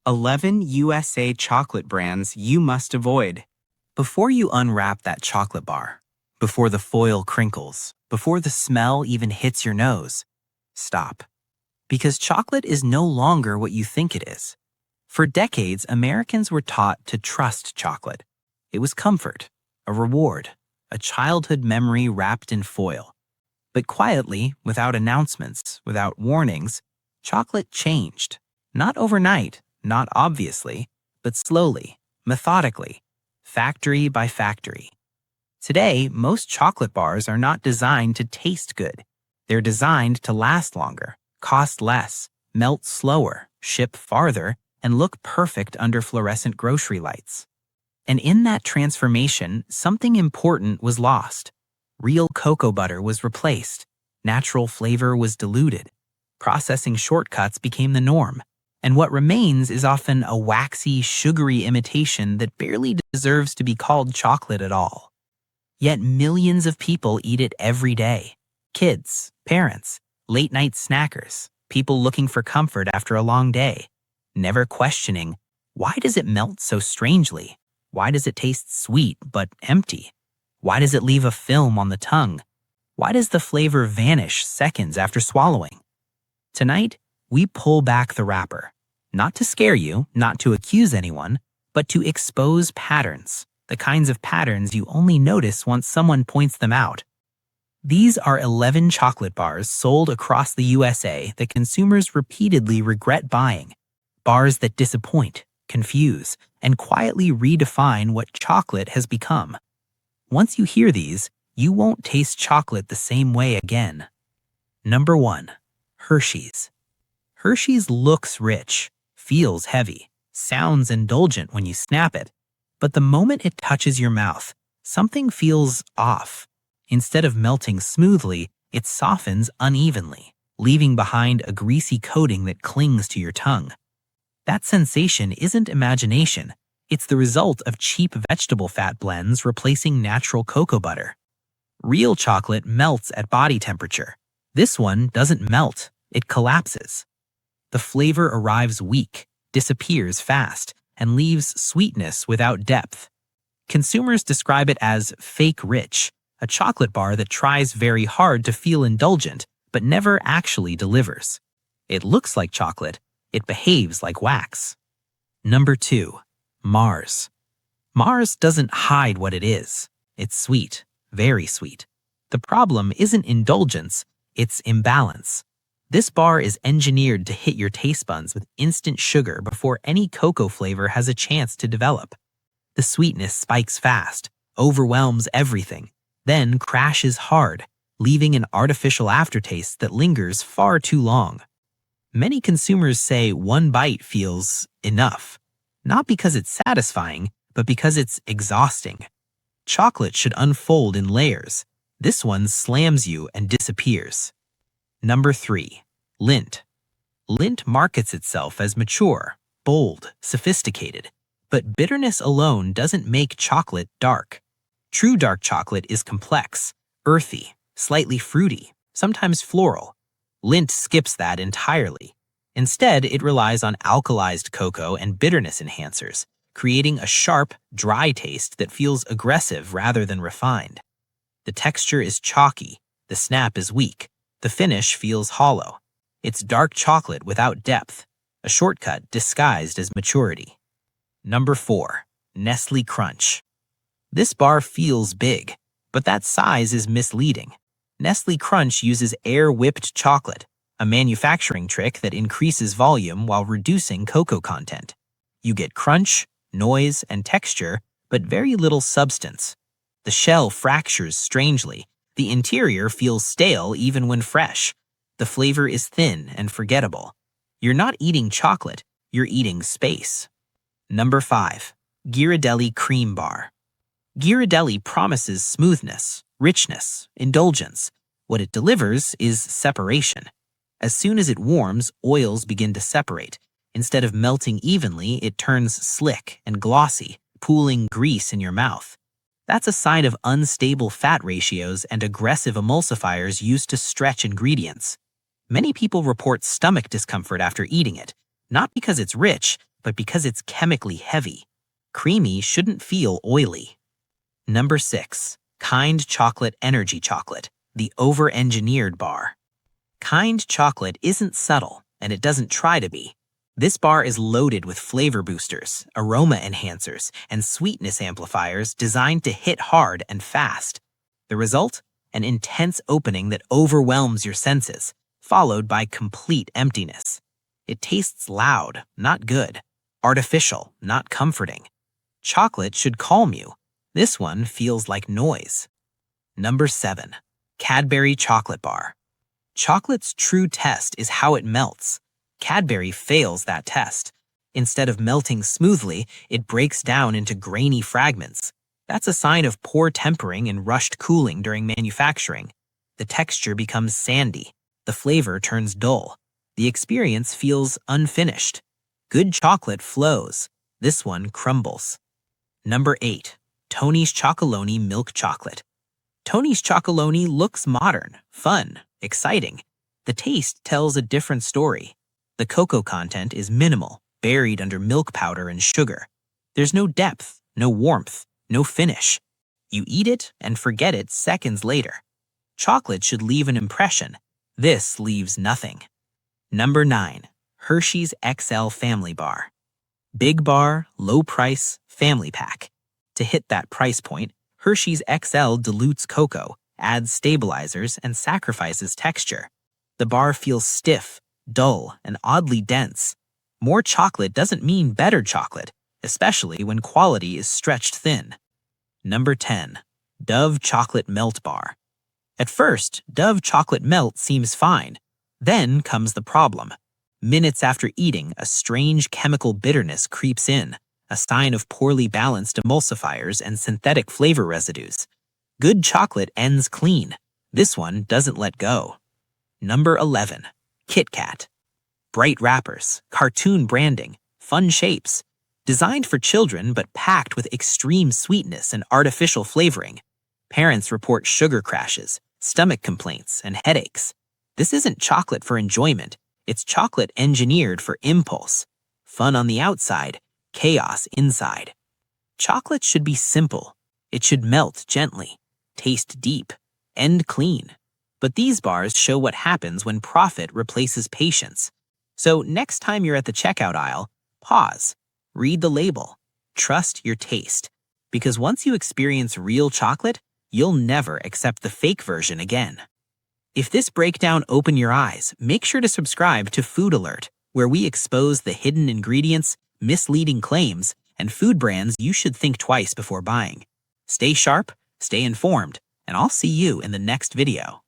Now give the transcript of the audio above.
11 USA chocolate brands you must avoid. Before you unwrap that chocolate bar, before the foil crinkles, before the smell even hits your nose, stop. Because chocolate is no longer what you think it is. For decades, Americans were taught to trust chocolate. It was comfort, a reward, a childhood memory wrapped in foil. But quietly, without announcements, without warnings, chocolate changed. Not overnight, not obviously, but slowly, methodically, factory by factory. Today, most chocolate bars are not designed to taste good. They're designed to last longer, cost less, melt slower, ship farther, and look perfect under fluorescent grocery lights. And in that transformation, something important was lost. Real cocoa butter was replaced. Natural flavor was diluted. Processing shortcuts became the norm. And what remains is often a waxy, sugary imitation that barely deserves to be called chocolate at all. Yet millions of people eat it every day. Kids, parents, late-night snackers, people looking for comfort after a long day, never questioning, why does it melt so strangely? Why does it taste sweet but empty? Why does it leave a film on the tongue? Why does the flavor vanish seconds after swallowing? Tonight, we pull back the wrapper. Not to scare you, not to accuse anyone, but to expose patterns, the kinds of patterns you only notice once someone points them out. These are 11 chocolate bars sold across the USA that consumers repeatedly regret buying. Bars that disappoint, confuse, and quietly redefine what chocolate has become. Once you hear these, you won't taste chocolate the same way again. Number 1. Hershey's. Hershey's looks rich, feels heavy, sounds indulgent when you snap it, but the moment it touches your mouth, something feels off. Instead of melting smoothly, it softens unevenly, leaving behind a greasy coating that clings to your tongue. That sensation isn't imagination. It's the result of cheap vegetable fat blends replacing natural cocoa butter. Real chocolate melts at body temperature. This one doesn't melt, it collapses. The flavor arrives weak, disappears fast, and leaves sweetness without depth. Consumers describe it as fake rich, a chocolate bar that tries very hard to feel indulgent, but never actually delivers. It looks like chocolate, it behaves like wax. Number 2. Mars. Mars doesn't hide what it is. It's sweet, very sweet. The problem isn't indulgence, it's imbalance. This bar is engineered to hit your taste buds with instant sugar before any cocoa flavor has a chance to develop. The sweetness spikes fast, overwhelms everything, then crashes hard, leaving an artificial aftertaste that lingers far too long. Many consumers say one bite feels enough, not because it's satisfying, but because it's exhausting. Chocolate should unfold in layers. This one slams you and disappears. Number 3. Lindt. Lindt markets itself as mature, bold, sophisticated, but bitterness alone doesn't make chocolate dark. True dark chocolate is complex, earthy, slightly fruity, sometimes floral. Lindt skips that entirely. Instead, it relies on alkalized cocoa and bitterness enhancers, creating a sharp, dry taste that feels aggressive rather than refined. The texture is chalky, the snap is weak, the finish feels hollow. It's dark chocolate without depth, a shortcut disguised as maturity. Number 4. Nestle Crunch. This bar feels big, but that size is misleading. Nestle Crunch uses air-whipped chocolate, a manufacturing trick that increases volume while reducing cocoa content. You get crunch, noise, and texture, but very little substance. The shell fractures strangely. The interior feels stale even when fresh. The flavor is thin and forgettable. You're not eating chocolate, you're eating space. Number 5. Ghirardelli Cream Bar. Ghirardelli promises smoothness, richness, indulgence. What it delivers is separation. As soon as it warms, oils begin to separate. Instead of melting evenly, it turns slick and glossy, pooling grease in your mouth. That's a sign of unstable fat ratios and aggressive emulsifiers used to stretch ingredients. Many people report stomach discomfort after eating it, not because it's rich, but because it's chemically heavy. Creamy shouldn't feel oily. Number 6. Kind Chocolate Energy Chocolate, the over-engineered bar. Kind chocolate isn't subtle, and it doesn't try to be. This bar is loaded with flavor boosters, aroma enhancers, and sweetness amplifiers designed to hit hard and fast. The result? An intense opening that overwhelms your senses, followed by complete emptiness. It tastes loud, not good. Artificial, not comforting. Chocolate should calm you. This one feels like noise. Number 7. Cadbury Chocolate Bar. Chocolate's true test is how it melts. Cadbury fails that test. Instead of melting smoothly, it breaks down into grainy fragments. That's a sign of poor tempering and rushed cooling during manufacturing. The texture becomes sandy. The flavor turns dull. The experience feels unfinished. Good chocolate flows. This one crumbles. Number 8. Tony's Chocolonely Milk Chocolate. Tony's Chocolonely looks modern, fun, exciting. The taste tells a different story. The cocoa content is minimal, buried under milk powder and sugar. There's no depth, no warmth, no finish. You eat it and forget it seconds later. Chocolate should leave an impression. This leaves nothing. Number 9. Hershey's XL Family Bar. Big bar, low price, family pack. To hit that price point, Hershey's XL dilutes cocoa, adds stabilizers, and sacrifices texture. The bar feels stiff, dull, and oddly dense. More chocolate doesn't mean better chocolate, especially when quality is stretched thin. Number 10. Dove Chocolate Melt Bar. At first, Dove Chocolate Melt seems fine. Then comes the problem. Minutes after eating, a strange chemical bitterness creeps in, a sign of poorly balanced emulsifiers and synthetic flavor residues. Good chocolate ends clean. This one doesn't let go. Number 11. Kit Kat. Bright wrappers, cartoon branding, fun shapes. Designed for children but packed with extreme sweetness and artificial flavoring. Parents report sugar crashes, stomach complaints, and headaches. This isn't chocolate for enjoyment. It's chocolate engineered for impulse. Fun on the outside, chaos inside. Chocolate should be simple. It should melt gently, taste deep, end clean. But these bars show what happens when profit replaces patience. So next time you're at the checkout aisle, pause, read the label, trust your taste. Because once you experience real chocolate, you'll never accept the fake version again. If this breakdown opened your eyes, make sure to subscribe to Food Alert, where we expose the hidden ingredients, misleading claims, and food brands you should think twice before buying. Stay sharp, stay informed, and I'll see you in the next video.